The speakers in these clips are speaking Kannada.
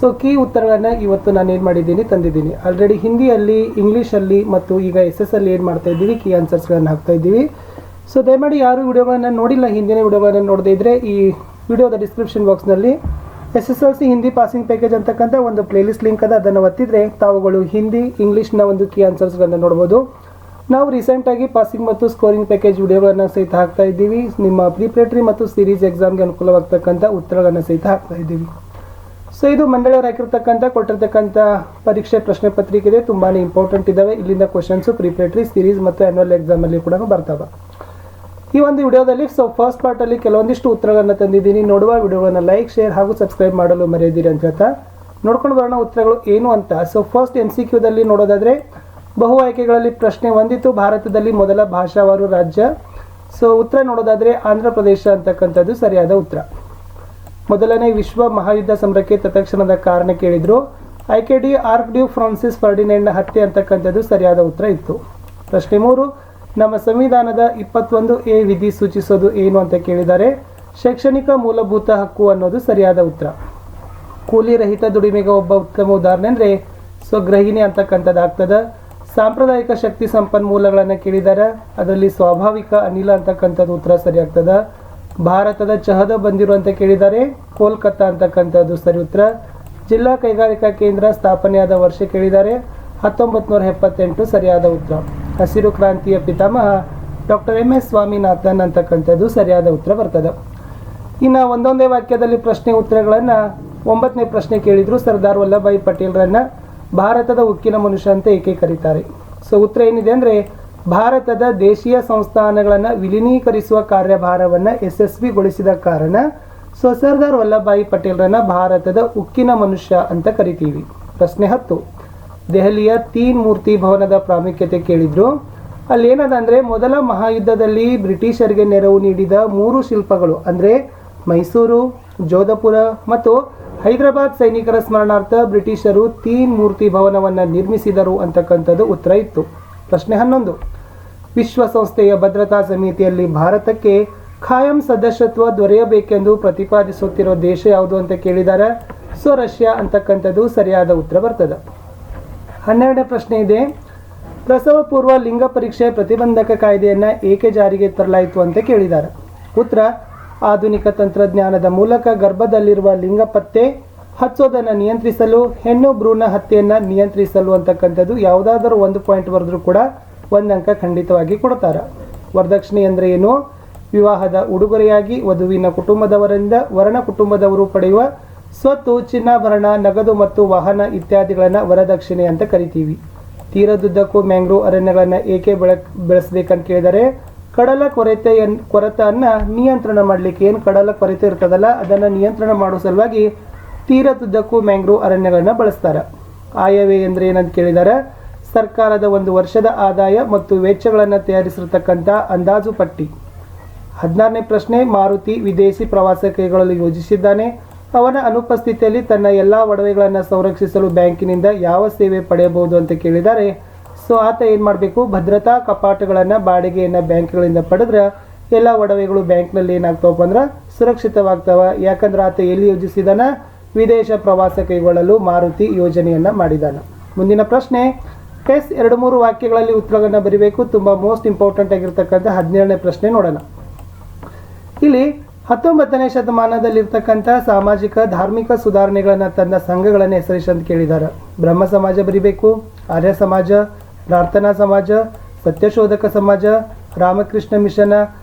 ಸೊ ಕೀ ಉತ್ತರಗಳನ್ನು ಇವತ್ತು ನಾನು ಏನು ಮಾಡಿದ್ದೀನಿ ತಂದಿದ್ದೀನಿ. ಆಲ್ರೆಡಿ ಹಿಂದಿಯಲ್ಲಿ, ಇಂಗ್ಲೀಷಲ್ಲಿ ಮತ್ತು ಈಗ SS ಅಲ್ಲಿ ಏನು ಮಾಡ್ತಾ ಇದ್ದೀವಿ, ಕೀ ಆನ್ಸರ್ಸ್ಗಳನ್ನು ಹಾಕ್ತಾ ಇದ್ದೀವಿ. ಸೊ ದಯಮಾಡಿ ಯಾರು ವಿಡಿಯೋಗಳನ್ನು ನೋಡಿಲ್ಲ, ಹಿಂದಿನ ವಿಡಿಯೋಗಳನ್ನು ನೋಡದೇ ಇದ್ದರೆ ಈ ವಿಡಿಯೋದ ಡಿಸ್ಕ್ರಿಪ್ಷನ್ ಬಾಕ್ಸ್ನಲ್ಲಿ SSLC ಹಿಂದಿ ಪಾಸಿಂಗ್ ಪ್ಯಾಕೇಜ್ ಅಂತಕ್ಕಂಥ ಒಂದು ಪ್ಲೇಲಿಸ್ಟ್ ಲಿಂಕ್ ಅದ, ಅದನ್ನು ಒತ್ತಿದರೆ ತಾವುಗಳು ಹಿಂದಿ, ಇಂಗ್ಲೀಷ್ನ ಒಂದು ಕೀ ಆನ್ಸರ್ಸ್ಗಳನ್ನು ನೋಡ್ಬೋದು. ನಾವು ರೀಸೆಂಟಾಗಿ ಪಾಸಿಂಗ್ ಮತ್ತು ಸ್ಕೋರಿಂಗ್ ಪ್ಯಾಕೇಜ್ ವಿಡಿಯೋಗಳನ್ನು ಸಹಿತ ಹಾಕ್ತಾ ಇದ್ದೀವಿ. ನಿಮ್ಮ ಪ್ರಿಪ್ರೇಟರಿ ಮತ್ತು ಸೀರೀಸ್ ಎಕ್ಸಾಮ್ಗೆ ಅನುಕೂಲವಾಗ್ತಕ್ಕಂಥ ಉತ್ತರಗಳನ್ನು ಸಹಿತ ಹಾಕ್ತಾ ಇದ್ದೀವಿ. ಸೊ ಇದು ಮಂಡಳಿಯವರು ಹಾಕಿರ್ತಕ್ಕಂಥ ಕೊಟ್ಟಿರ್ತಕ್ಕಂಥ ಪರೀಕ್ಷೆ ಪ್ರಶ್ನೆ ಪತ್ರಿಕೆ ಇದೆ, ತುಂಬಾ ಇಂಪಾರ್ಟೆಂಟ್ ಇದ್ದಾವೆ. ಇಲ್ಲಿಂದ ಕ್ವಶನ್ಸು ಪ್ರಿಪ್ರೇಟರಿ, ಸೀರೀಸ್ ಮತ್ತು ಆ್ಯನ್ಯುವಲ್ ಎಕ್ಸಾಮಲ್ಲಿ ಕೂಡ ಬರ್ತವೆ. ಈ ಒಂದು ವಿಡಿಯೋದಲ್ಲಿ ಫಸ್ಟ್ ಪಾರ್ಟಲ್ಲಿ ಕೆಲವೊಂದಿಷ್ಟು ಉತ್ತರಗಳನ್ನು ತಂದಿದ್ದೀನಿ. ನೋಡುವ ವಿಡಿಯೋಗಳನ್ನು ಲೈಕ್, ಶೇರ್ ಹಾಗೂ ಸಬ್ಸ್ಕ್ರೈಬ್ ಮಾಡಲು ಮರೆಯದಿರಿ ಅಂತ ಹೇಳ್ತಾ ನೋಡ್ಕೊಂಡು ಬರೋಣ ಉತ್ತರಗಳು ಏನು ಅಂತ. ಸೊ ಫಸ್ಟ್ MCQದಲ್ಲಿ ನೋಡೋದಾದರೆ ಬಹು ಆಯ್ಕೆಗಳಲ್ಲಿ ಪ್ರಶ್ನೆ ಒಂದಿತ್ತು, ಭಾರತದಲ್ಲಿ ಮೊದಲ ಭಾಷಾವಾರು ರಾಜ್ಯ. ಸೊ ಉತ್ತರ ನೋಡೋದಾದರೆ ಆಂಧ್ರ ಪ್ರದೇಶ ಅಂತಕ್ಕಂಥದ್ದು ಸರಿಯಾದ ಉತ್ತರ. ಮೊದಲನೇ ವಿಶ್ವ ಮಹಾಯುದ್ಧ ಸಮರಕ್ಕೆ ತತ್ಕ್ಷಣದ ಕಾರಣ ಕೇಳಿದ್ರು. ಆಯ್ಕೆ ಡಿ, ಆರ್ಕ್ಡ್ಯೂಕ್ ಫ್ರಾನ್ಸಿಸ್ ಫರ್ಡಿನೆಂಡ್ನ ಹತ್ಯೆ ಅಂತಕ್ಕಂಥದ್ದು ಸರಿಯಾದ ಉತ್ತರ ಇತ್ತು. ಪ್ರಶ್ನೆ 3, ನಮ್ಮ ಸಂವಿಧಾನದ 21A ವಿಧಿ ಸೂಚಿಸೋದು ಏನು ಅಂತ ಕೇಳಿದ್ದಾರೆ. ಶೈಕ್ಷಣಿಕ ಮೂಲಭೂತ ಹಕ್ಕು ಅನ್ನೋದು ಸರಿಯಾದ ಉತ್ತರ. ಕೂಲಿ ರಹಿತ ದುಡಿಮೆಗೆ ಒಬ್ಬ ಉತ್ತಮ ಉದಾಹರಣೆ ಅಂದರೆ ಗೃಹಿಣಿ ಅಂತಕ್ಕಂಥದ್ದು ಆಗ್ತದೆ. ಸಾಂಪ್ರದಾಯಿಕ ಶಕ್ತಿ ಸಂಪನ್ಮೂಲಗಳನ್ನು ಕೇಳಿದ್ದಾರೆ, ಅದರಲ್ಲಿ ಸ್ವಾಭಾವಿಕ ಅನಿಲ ಅಂತಕ್ಕಂಥದ್ದು ಉತ್ತರ ಸರಿ ಆಗ್ತದೆ. ಭಾರತದ ಚಹದ ಬಂದಿರು ಅಂತ ಕೇಳಿದ್ದಾರೆ, ಕೋಲ್ಕತ್ತಾ ಅಂತಕ್ಕಂಥದ್ದು ಸರಿ ಉತ್ತರ. ಜಿಲ್ಲಾ ಕೈಗಾರಿಕಾ ಕೇಂದ್ರ ಸ್ಥಾಪನೆಯಾದ ವರ್ಷ ಕೇಳಿದ್ದಾರೆ, 1978 ಸರಿಯಾದ ಉತ್ತರ. ಹಸಿರು ಕ್ರಾಂತಿಯ ಪಿತಾಮಹ ಡಾಕ್ಟರ್ MS ಸ್ವಾಮಿನಾಥನ್ ಅಂತಕ್ಕಂಥದ್ದು ಸರಿಯಾದ ಉತ್ತರ ಬರ್ತದೆ. ಇನ್ನು ಒಂದೊಂದೇ ವಾಕ್ಯದಲ್ಲಿ ಪ್ರಶ್ನೆ ಉತ್ತರಗಳನ್ನು 9ನೇ ಪ್ರಶ್ನೆ ಕೇಳಿದ್ರು, ಸರ್ದಾರ್ ವಲ್ಲಭಾಯಿ ಪಟೇಲ್ರನ್ನ ಭಾರತದ ಉಕ್ಕಿನ ಮನುಷ್ಯ ಅಂತ ಏಕೆ ಕರೀತಾರೆ. ಸೊ ಉತ್ತರ ಏನಿದೆ ಅಂದರೆ ಭಾರತದ ದೇಶೀಯ ಸಂಸ್ಥಾನಗಳನ್ನು ವಿಲೀನೀಕರಿಸುವ ಕಾರ್ಯಭಾರವನ್ನು ಯಶಸ್ವಿಗೊಳಿಸಿದ ಕಾರಣ ಸರ್ದಾರ್ ವಲ್ಲಭಾಯಿ ಪಟೇಲ್ರನ್ನ ಭಾರತದ ಉಕ್ಕಿನ ಮನುಷ್ಯ ಅಂತ ಕರಿತೀವಿ. ಪ್ರಶ್ನೆ 10, ದೆಹಲಿಯ ತೀನ್ ಮೂರ್ತಿ ಭವನದ ಪ್ರಾಮುಖ್ಯತೆ ಕೇಳಿದ್ರು. ಅಲ್ಲಿ ಏನದ ಅಂದರೆ ಮೊದಲ ಮಹಾಯುದ್ಧದಲ್ಲಿ ಬ್ರಿಟಿಷರಿಗೆ ನೆರವು ನೀಡಿದ 3 ಶಿಲ್ಪಗಳು ಅಂದರೆ ಮೈಸೂರು, ಜೋಧಪುರ ಮತ್ತು ಹೈದರಾಬಾದ್ ಸೈನಿಕರ ಸ್ಮರಣಾರ್ಥ ಬ್ರಿಟಿಷರು ತೀನ್ ಮೂರ್ತಿ ಭವನವನ್ನು ನಿರ್ಮಿಸಿದರು ಅಂತಕ್ಕಂಥದ್ದು ಉತ್ತರ ಇತ್ತು. ಪ್ರಶ್ನೆ 11, ವಿಶ್ವಸಂಸ್ಥೆಯ ಭದ್ರತಾ ಸಮಿತಿಯಲ್ಲಿ ಭಾರತಕ್ಕೆ ಖಾಯಂ ಸದಸ್ಯತ್ವ ದೊರೆಯಬೇಕೆಂದು ಪ್ರತಿಪಾದಿಸುತ್ತಿರೋ ದೇಶ ಯಾವುದು ಅಂತ ಕೇಳಿದ್ದಾರೆ. ಸೊ ರಷ್ಯಾ ಅಂತಕ್ಕಂಥದ್ದು ಸರಿಯಾದ ಉತ್ತರ ಬರ್ತದೆ. 12ನೇ ಪ್ರಶ್ನೆ ಇದೆ, ಪ್ರಸವ ಪೂರ್ವ ಲಿಂಗ ಪರೀಕ್ಷೆ ಪ್ರತಿಬಂಧಕ ಕಾಯ್ದೆಯನ್ನು ಏಕೆ ಜಾರಿಗೆ ತರಲಾಯಿತು ಅಂತ ಕೇಳಿದ್ದಾರೆ. ಉತ್ತರ, ಆಧುನಿಕ ತಂತ್ರಜ್ಞಾನದ ಮೂಲಕ ಗರ್ಭದಲ್ಲಿರುವ ಲಿಂಗ ಪತ್ತೆ ಹಚ್ಚೋದನ್ನು ನಿಯಂತ್ರಿಸಲು, ಹೆಣ್ಣು ಭ್ರೂಣ ಹತ್ಯೆಯನ್ನು ನಿಯಂತ್ರಿಸಲು ಅಂತಕ್ಕಂಥದ್ದು. ಯಾವುದಾದರೂ ಒಂದು ಪಾಯಿಂಟ್ ಬರೆದ್ರೂ ಕೂಡ 1 ಅಂಕ ಖಂಡಿತವಾಗಿ ಕೊಡ್ತಾರೆ. ವರದಕ್ಷಿಣೆ ಅಂದರೆ ಏನು? ವಿವಾಹದ ಉಡುಗೊರೆಯಾಗಿ ವಧುವಿನ ಕುಟುಂಬದವರಿಂದ ವರನ ಕುಟುಂಬದವರು ಪಡೆಯುವ ಸ್ವತ್ತು, ಚಿನ್ನಾಭರಣ, ನಗದು ಮತ್ತು ವಾಹನ ಇತ್ಯಾದಿಗಳನ್ನು ವರದಕ್ಷಿಣೆ ಅಂತ ಕರಿತೀವಿ. ತೀರದುದ್ದಕ್ಕೂ ಮ್ಯಾಂಗ್ರೋವ್ ಅರಣ್ಯಗಳನ್ನು ಏಕೆ ಬೆಳೆಸಬೇಕಂತ ಕೇಳಿದರೆ ಕಡಲ ಕೊರತೆಯನ್ನು ನಿಯಂತ್ರಣ ಮಾಡಲಿಕ್ಕೆ. ಏನು ಕಡಲ ಕೊರತೆ ಇರ್ತದಲ್ಲ ಅದನ್ನು ನಿಯಂತ್ರಣ ಮಾಡೋ ಸಲುವಾಗಿ ತೀರದುದ್ದಕ್ಕೂ ಮ್ಯಾಂಗ್ರೋವ್ ಅರಣ್ಯಗಳನ್ನು ಬಳಸ್ತಾರೆ. ಆಯವ್ಯಯ ಅಂದರೆ ಏನಂತ ಕೇಳಿದ್ದಾರೆ, ಸರ್ಕಾರದ ಒಂದು ವರ್ಷದ ಆದಾಯ ಮತ್ತು ವೆಚ್ಚಗಳನ್ನು ತಯಾರಿಸಿರ್ತಕ್ಕಂಥ ಅಂದಾಜು ಪಟ್ಟಿ. 16ನೇ ಪ್ರಶ್ನೆ, ಮಾರುತಿ ವಿದೇಶಿ ಪ್ರವಾಸ ಕೈಗೊಳ್ಳಲು ಯೋಜಿಸಿದ್ದಾನೆ. ಅವನ ಅನುಪಸ್ಥಿತಿಯಲ್ಲಿ ತನ್ನ ಎಲ್ಲ ಒಡವೆಗಳನ್ನು ಸಂರಕ್ಷಿಸಲು ಬ್ಯಾಂಕಿನಿಂದ ಯಾವ ಸೇವೆ ಪಡೆಯಬಹುದು ಅಂತ ಕೇಳಿದ್ದಾರೆ. ಸೊ ಆತ ಏನು ಮಾಡಬೇಕು, ಭದ್ರತಾ ಕಪಾಟುಗಳನ್ನು ಬಾಡಿಗೆಯನ್ನು ಬ್ಯಾಂಕ್ಗಳಿಂದ ಪಡೆದ್ರೆ ಎಲ್ಲ ಒಡವೆಗಳು ಬ್ಯಾಂಕ್ನಲ್ಲಿ ಏನಾಗ್ತಾವಪ್ಪ ಅಂದ್ರೆ ಸುರಕ್ಷಿತವಾಗ್ತಾವ. ಯಾಕಂದ್ರೆ ಆತ ಎಲ್ಲಿ ಯೋಜಿಸಿದಾನ, ವಿದೇಶ ಪ್ರವಾಸ ಕೈಗೊಳ್ಳಲು ಮಾರುತಿ ಯೋಜನೆಯನ್ನು ಮಾಡಿದಾನ. ಮುಂದಿನ ಪ್ರಶ್ನೆ, 2-3 ವಾಕ್ಯಗಳಲ್ಲಿ ಉತ್ತರಗಳನ್ನು ಬರೀಬೇಕು. ತುಂಬ ಮೋಸ್ಟ್ ಇಂಪಾರ್ಟೆಂಟ್ ಆಗಿರ್ತಕ್ಕಂಥ 17ನೇ ಪ್ರಶ್ನೆ ನೋಡೋಣ. ಇಲ್ಲಿ 19ನೇ ಶತಮಾನದಲ್ಲಿರ್ತಕ್ಕಂಥ ಸಾಮಾಜಿಕ ಧಾರ್ಮಿಕ ಸುಧಾರಣೆಗಳನ್ನು ತಂದ ಸಂಘಗಳನ್ನು ಹೆಸರಿಸಿ ಅಂತ ಕೇಳಿದ್ದಾರೆ. ಬ್ರಹ್ಮ ಸಮಾಜ ಬರಿಬೇಕು, ಆರ್ಯ ಸಮಾಜ, ಪ್ರಾರ್ಥನಾ ಸಮಾಜ, ಸತ್ಯಶೋಧಕ ಸಮಾಜ, ರಾಮಕೃಷ್ಣ ಮಿಷನ,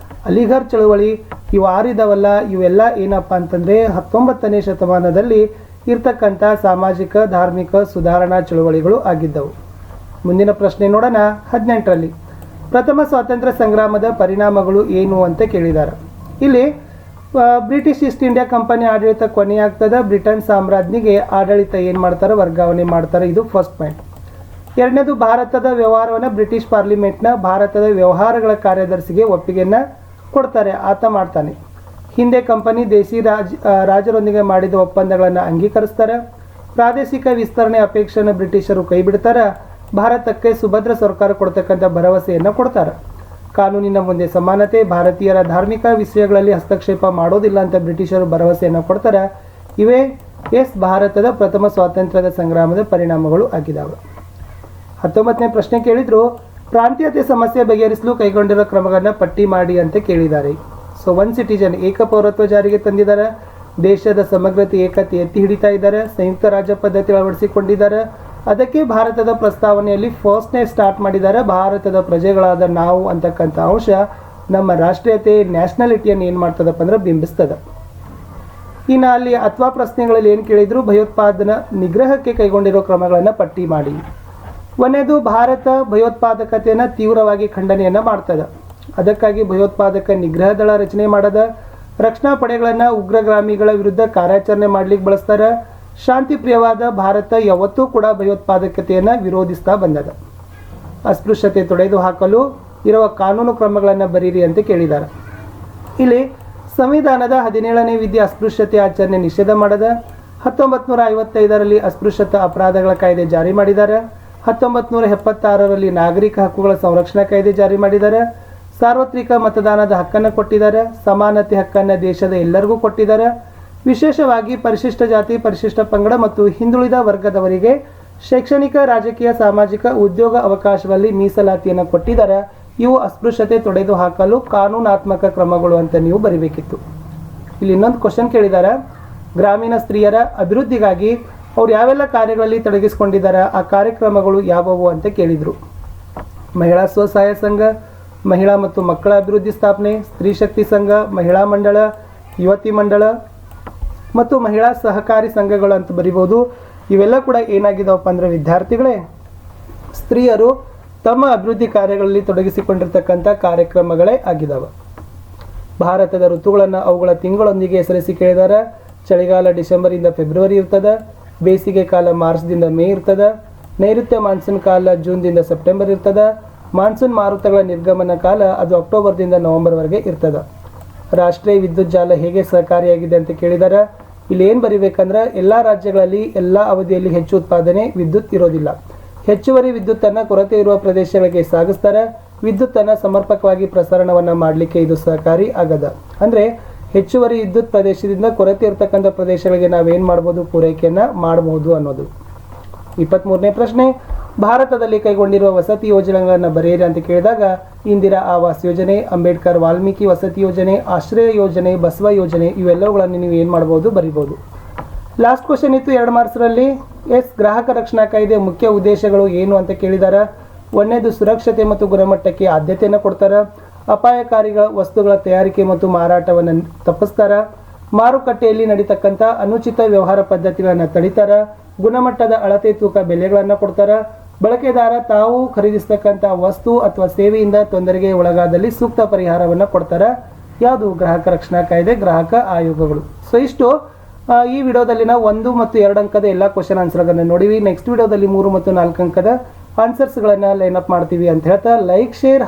ಅಲಿಘರ್ ಚಳವಳಿ. ಇವು ಆರಿದವಲ್ಲ, ಇವೆಲ್ಲ ಏನಪ್ಪ ಅಂತಂದರೆ 19ನೇ ಶತಮಾನದಲ್ಲಿ ಇರ್ತಕ್ಕಂಥ ಸಾಮಾಜಿಕ ಧಾರ್ಮಿಕ ಸುಧಾರಣಾ ಚಳವಳಿಗಳು ಆಗಿದ್ದವು. ಮುಂದಿನ ಪ್ರಶ್ನೆ ನೋಡೋಣ. 18ರಲ್ಲಿ ಪ್ರಥಮ ಸ್ವಾತಂತ್ರ್ಯ ಸಂಗ್ರಾಮದ ಪರಿಣಾಮಗಳು ಏನು ಅಂತ ಕೇಳಿದ್ದಾರೆ. ಇಲ್ಲಿ ಬ್ರಿಟಿಷ್ ಈಸ್ಟ್ ಇಂಡಿಯಾ ಕಂಪನಿ ಆಡಳಿತ ಕೊನೆಯಾಗ್ತದೆ. ಬ್ರಿಟನ್ ಸಾಮ್ರಾಜ್ಞಿಗೆ ಆಡಳಿತ ಏನು ಮಾಡ್ತಾರೆ, ವರ್ಗಾವಣೆ ಮಾಡ್ತಾರೆ. ಇದು ಫಸ್ಟ್ ಪಾಯಿಂಟ್. 2ನೇದು, ಭಾರತದ ವ್ಯವಹಾರವನ್ನು ಬ್ರಿಟಿಷ್ ಪಾರ್ಲಿಮೆಂಟ್ನ ಭಾರತದ ವ್ಯವಹಾರಗಳ ಕಾರ್ಯದರ್ಶಿಗೆ ಒಪ್ಪಿಗೆಯನ್ನು ಕೊಡ್ತಾರೆ, ಆತ ಮಾಡ್ತಾನೆ. ಹಿಂದೆ ಕಂಪನಿ ದೇಶಿ ರಾಜರೊಂದಿಗೆ ಮಾಡಿದ ಒಪ್ಪಂದಗಳನ್ನು ಅಂಗೀಕರಿಸ್ತಾರೆ. ಪ್ರಾದೇಶಿಕ ವಿಸ್ತರಣೆ ಅಪೇಕ್ಷೆಯನ್ನು ಬ್ರಿಟಿಷರು ಕೈ ಬಿಡ್ತಾರೆ. ಭಾರತಕ್ಕೆ ಸುಭದ್ರ ಸರ್ಕಾರ ಕೊಡ್ತಕ್ಕಂಥ ಭರವಸೆಯನ್ನು ಕೊಡ್ತಾರೆ. ಕಾನೂನಿನ ಮುಂದೆ ಸಮಾನತೆ, ಭಾರತೀಯರ ಧಾರ್ಮಿಕ ವಿಷಯಗಳಲ್ಲಿ ಹಸ್ತಕ್ಷೇಪ ಮಾಡೋದಿಲ್ಲ ಅಂತ ಬ್ರಿಟಿಷರು ಭರವಸೆಯನ್ನು ಕೊಡ್ತಾರೆ. ಇವೇ ಎಸ್ ಭಾರತದ ಪ್ರಥಮ ಸ್ವಾತಂತ್ರ್ಯದ ಸಂಗ್ರಾಮದ ಪರಿಣಾಮಗಳು ಆಗಿದ್ದಾವೆ. 19ನೇ ಪ್ರಶ್ನೆ ಕೇಳಿದ್ರು, ಪ್ರಾಂತೀಯತೆ ಸಮಸ್ಯೆ ಬಗೆಹರಿಸಲು ಕೈಗೊಂಡಿರೋ ಕ್ರಮಗಳನ್ನ ಪಟ್ಟಿ ಮಾಡಿ ಅಂತ ಕೇಳಿದ್ದಾರೆ. ಸೊ ಒನ್ ಸಿಟಿಜನ್ ಏಕಪೌರತ್ವ ಜಾರಿಗೆ ತಂದಿದ್ದಾರೆ, ದೇಶದ ಸಮಗ್ರತೆ ಏಕತೆ ಎತ್ತಿ ಹಿಡಿತಾ ಇದ್ದಾರೆ, ಸಂಯುಕ್ತ ರಾಜ್ಯ ಪದ್ಧತಿ ಅಳವಡಿಸಿಕೊಂಡಿದ್ದಾರೆ, ಅದಕ್ಕೆ ಭಾರತದ ಪ್ರಸ್ತಾವನೆಯಲ್ಲಿ ಫಸ್ಟ್ನೇ ಸ್ಟಾರ್ಟ್ ಮಾಡಿದ್ದಾರೆ. ಭಾರತದ ಪ್ರಜೆಗಳಾದ ನಾವು ಅಂತಕ್ಕಂಥ ಅಂಶ ನಮ್ಮ ರಾಷ್ಟ್ರೀಯತೆ ನ್ಯಾಷನಾಲಿಟಿಯನ್ನು ಏನು ಮಾಡ್ತದಪ್ಪ ಅಂದ್ರೆ ಬಿಂಬಿಸ್ತದೆ. ಇನ್ನು ಅಲ್ಲಿ ಅಥವಾ ಪ್ರಶ್ನೆಗಳಲ್ಲಿ ಏನು ಕೇಳಿದ್ರು, ಭಯೋತ್ಪಾದನಾ ನಿಗ್ರಹಕ್ಕೆ ಕೈಗೊಂಡಿರೋ ಕ್ರಮಗಳನ್ನು ಪಟ್ಟಿ ಮಾಡಿ. ಒಂದನೇದು, ಭಾರತ ಭಯೋತ್ಪಾದಕತೆಯನ್ನು ತೀವ್ರವಾಗಿ ಖಂಡನೆಯನ್ನು ಮಾಡ್ತದೆ, ಅದಕ್ಕಾಗಿ ಭಯೋತ್ಪಾದಕ ನಿಗ್ರಹ ದಳ ರಚನೆ ಮಾಡದ, ರಕ್ಷಣಾ ಪಡೆಗಳನ್ನು ಉಗ್ರಗಾಮಿಗಳ ವಿರುದ್ಧ ಕಾರ್ಯಾಚರಣೆ ಮಾಡ್ಲಿಕ್ಕೆ ಬಳಸ್ತಾರೆ. ಶಾಂತಿ ಪ್ರಿಯವಾದ ಭಾರತ ಯಾವತ್ತೂ ಕೂಡ ಭಯೋತ್ಪಾದಕತೆಯನ್ನು ವಿರೋಧಿಸ್ತಾ ಬಂದದ. ಅಸ್ಪೃಶ್ಯತೆ ತೊಡೆದು ಹಾಕಲು ಇರುವ ಕಾನೂನು ಕ್ರಮಗಳನ್ನು ಬರೀರಿ ಅಂತ ಕೇಳಿದ್ದಾರೆ. ಇಲ್ಲಿ ಸಂವಿಧಾನದ 17ನೇ ವಿಧಿ ಅಸ್ಪೃಶ್ಯತೆ ಆಚರಣೆ ನಿಷೇಧ ಮಾಡದ, 1955ರಲ್ಲಿ ಅಸ್ಪೃಶ್ಯತಾ ಅಪರಾಧಗಳ ಕಾಯ್ದೆ ಜಾರಿ ಮಾಡಿದ್ದಾರೆ, 1976ರಲ್ಲಿ ನಾಗರಿಕ ಹಕ್ಕುಗಳ ಸಂರಕ್ಷಣಾ ಕಾಯ್ದೆ ಜಾರಿ ಮಾಡಿದ್ದಾರೆ, ಸಾರ್ವತ್ರಿಕ ಮತದಾನದ ಹಕ್ಕನ್ನು ಕೊಟ್ಟಿದ್ದಾರೆ, ಸಮಾನತೆ ಹಕ್ಕನ್ನು ದೇಶದ ಎಲ್ಲರಿಗೂ ಕೊಟ್ಟಿದ್ದಾರೆ, ವಿಶೇಷವಾಗಿ ಪರಿಶಿಷ್ಟ ಜಾತಿ, ಪರಿಶಿಷ್ಟ ಪಂಗಡ ಮತ್ತು ಹಿಂದುಳಿದ ವರ್ಗದವರಿಗೆ ಶೈಕ್ಷಣಿಕ, ರಾಜಕೀಯ, ಸಾಮಾಜಿಕ, ಉದ್ಯೋಗ ಅವಕಾಶಗಳಲ್ಲಿ ಮೀಸಲಾತಿಯನ್ನು ಕೊಟ್ಟಿದ್ದಾರೆ. ಇವು ಅಸ್ಪೃಶ್ಯತೆ ತೊಡೆದು ಹಾಕಲು ಕಾನೂನಾತ್ಮಕ ಕ್ರಮಗಳು ಅಂತ ನೀವು ಬರಿಬೇಕಿತ್ತು. ಇಲ್ಲಿ ಇನ್ನೊಂದು ಕ್ವಶನ್ ಕೇಳಿದ್ದಾರೆ, ಗ್ರಾಮೀಣ ಸ್ತ್ರೀಯರ ಅಭಿವೃದ್ಧಿಗಾಗಿ ಅವ್ರು ಯಾವೆಲ್ಲ ಕಾರ್ಯಗಳಲ್ಲಿ ತೊಡಗಿಸಿಕೊಂಡಿದ್ದಾರೆ, ಆ ಕಾರ್ಯಕ್ರಮಗಳು ಯಾವುವು ಅಂತ ಕೇಳಿದರು. ಮಹಿಳಾ ಸ್ವಸಹಾಯ ಸಂಘ, ಮಹಿಳಾ ಮತ್ತು ಮಕ್ಕಳ ಅಭಿವೃದ್ಧಿ ಸ್ಥಾಪನೆ, ಸ್ತ್ರೀ ಶಕ್ತಿ ಸಂಘ, ಮಹಿಳಾ ಮಂಡಳ, ಯುವತಿ ಮಂಡಳ ಮತ್ತು ಮಹಿಳಾ ಸಹಕಾರಿ ಸಂಘಗಳು ಅಂತ ಬರಿಬೋದು. ಇವೆಲ್ಲ ಕೂಡ ಏನಾಗಿದಾವಪ್ಪ ಅಂದರೆ ವಿದ್ಯಾರ್ಥಿಗಳೇ, ಸ್ತ್ರೀಯರು ತಮ್ಮ ಅಭಿವೃದ್ಧಿ ಕಾರ್ಯಗಳಲ್ಲಿ ತೊಡಗಿಸಿಕೊಂಡಿರ್ತಕ್ಕಂಥ ಕಾರ್ಯಕ್ರಮಗಳೇ ಆಗಿದ್ದಾವೆ. ಭಾರತದ ಋತುಗಳನ್ನು ಅವುಗಳ ತಿಂಗಳೊಂದಿಗೆ ಹೆಸರಿಸಿ ಕೇಳಿದ್ದಾರೆ. ಚಳಿಗಾಲ ಡಿಸೆಂಬರಿಂದ ಫೆಬ್ರವರಿ ಇರ್ತದೆ, ಬೇಸಿಗೆ ಕಾಲ ಮಾರ್ಚ್ದಿಂದ ಮೇ ಇರ್ತದೆ, ನೈಋತ್ಯ ಮಾನ್ಸೂನ್ ಕಾಲ ಜೂನ್ದಿಂದ ಸೆಪ್ಟೆಂಬರ್ ಇರ್ತದೆ, ಮಾನ್ಸೂನ್ ಮಾರುತಗಳ ನಿರ್ಗಮನ ಕಾಲ ಅದು ಅಕ್ಟೋಬರ್ದಿಂದ ನವೆಂಬರ್ವರೆಗೆ ಇರ್ತದೆ. ರಾಷ್ಟ್ರೀಯ ವಿದ್ಯುತ್ ಜಾಲ ಹೇಗೆ ಸಹಕಾರಿಯಾಗಿದೆ ಅಂತ ಕೇಳಿದ್ದಾರೆ. ಇಲ್ಲಿ ಏನು ಬರಿಬೇಕಂದ್ರೆ, ಎಲ್ಲ ರಾಜ್ಯಗಳಲ್ಲಿ ಎಲ್ಲ ಅವಧಿಯಲ್ಲಿ ಹೆಚ್ಚು ಉತ್ಪಾದನೆ ವಿದ್ಯುತ್ ಇರೋದಿಲ್ಲ. ಹೆಚ್ಚುವರಿ ವಿದ್ಯುತ್ತನ್ನು ಕೊರತೆ ಇರುವ ಪ್ರದೇಶಗಳಿಗೆ ಸಾಗಿಸ್ತಾರೆ. ವಿದ್ಯುತ್ತನ್ನು ಸಮರ್ಪಕವಾಗಿ ಪ್ರಸರಣವನ್ನು ಮಾಡಲಿಕ್ಕೆ ಇದು ಸಹಕಾರಿ ಆಗದ. ಅಂದರೆ ಹೆಚ್ಚುವರಿ ವಿದ್ಯುತ್ ಪ್ರದೇಶದಿಂದ ಕೊರತೆ ಇರತಕ್ಕಂಥ ಪ್ರದೇಶಗಳಿಗೆ ನಾವೇನು ಮಾಡ್ಬೋದು, ಪೂರೈಕೆಯನ್ನು ಮಾಡಬಹುದು ಅನ್ನೋದು. 23ನೇ ಪ್ರಶ್ನೆ, ಭಾರತದಲ್ಲಿ ಕೈಗೊಂಡಿರುವ ವಸತಿ ಯೋಜನೆಗಳನ್ನು ಬರೆಯಿರಿ ಅಂತ ಕೇಳಿದಾಗ, ಇಂದಿರಾ ಆವಾಸ್ ಯೋಜನೆ, ಅಂಬೇಡ್ಕರ್ ವಾಲ್ಮೀಕಿ ವಸತಿ ಯೋಜನೆ, ಆಶ್ರಯ ಯೋಜನೆ, ಬಸವ ಯೋಜನೆ, ಇವೆಲ್ಲವುಗಳನ್ನು ನೀವು ಏನು ಮಾಡ್ಬೋದು, ಬರಿಬೋದು. ಲಾಸ್ಟ್ ಕ್ವಶನ್ ಇತ್ತು 2 ಮಾರ್ಕ್ಸ್ರಲ್ಲಿ. ಎಸ್ ಗ್ರಾಹಕ ರಕ್ಷಣಾ ಕಾಯ್ದೆ ಮುಖ್ಯ ಉದ್ದೇಶಗಳು ಏನು ಅಂತ ಕೇಳಿದ್ದಾರೆ. ಒಂದನೇದು, ಸುರಕ್ಷತೆ ಮತ್ತು ಗುಣಮಟ್ಟಕ್ಕೆ ಆದ್ಯತೆಯನ್ನು ಕೊಡ್ತಾರೆ, ಅಪಾಯಕಾರಿಗಳ ವಸ್ತುಗಳ ತಯಾರಿಕೆ ಮತ್ತು ಮಾರಾಟವನ್ನು ತಪ್ಪಿಸ್ತಾರೆ, ಮಾರುಕಟ್ಟೆಯಲ್ಲಿ ನಡೀತಕ್ಕಂಥ ಅನುಚಿತ ವ್ಯವಹಾರ ಪದ್ಧತಿಗಳನ್ನು ತಡಿತಾರೆ, ಗುಣಮಟ್ಟದ ಅಳತೆ ತೂಕ ಬೆಲೆಗಳನ್ನು ಕೊಡ್ತಾರೆ, ಬಳಕೆದಾರ ತಾವು ಖರೀದಿಸ್ತಕ್ಕಂಥ ವಸ್ತು ಅಥವಾ ಸೇವೆಯಿಂದ ತೊಂದರೆಗೆ ಒಳಗಾದಲ್ಲಿ ಸೂಕ್ತ ಪರಿಹಾರವನ್ನು ಕೊಡ್ತಾರೆ. ಯಾವುದು? ಗ್ರಾಹಕ ರಕ್ಷಣಾ ಕಾಯ್ದೆ, ಗ್ರಾಹಕ ಆಯೋಗಗಳು. ಸೊ ಇಷ್ಟು ಈ ವಿಡಿಯೋದಲ್ಲಿ ನಾವು 1 ಮತ್ತು 2 ಅಂಕದ ಎಲ್ಲ ಕ್ವಶನ್ ಆನ್ಸರ್ಗಳನ್ನು ನೋಡಿವಿ. ನೆಕ್ಸ್ಟ್ ವಿಡಿಯೋದಲ್ಲಿ 3 ಮತ್ತು 4 ಅಂಕದ ಆನ್ಸರ್ಸ್ಗಳನ್ನು ಲೈನ್ ಅಪ್ ಮಾಡ್ತೀವಿ ಅಂತ ಹೇಳ್ತಾ, ಲೈಕ್, ಶೇರ್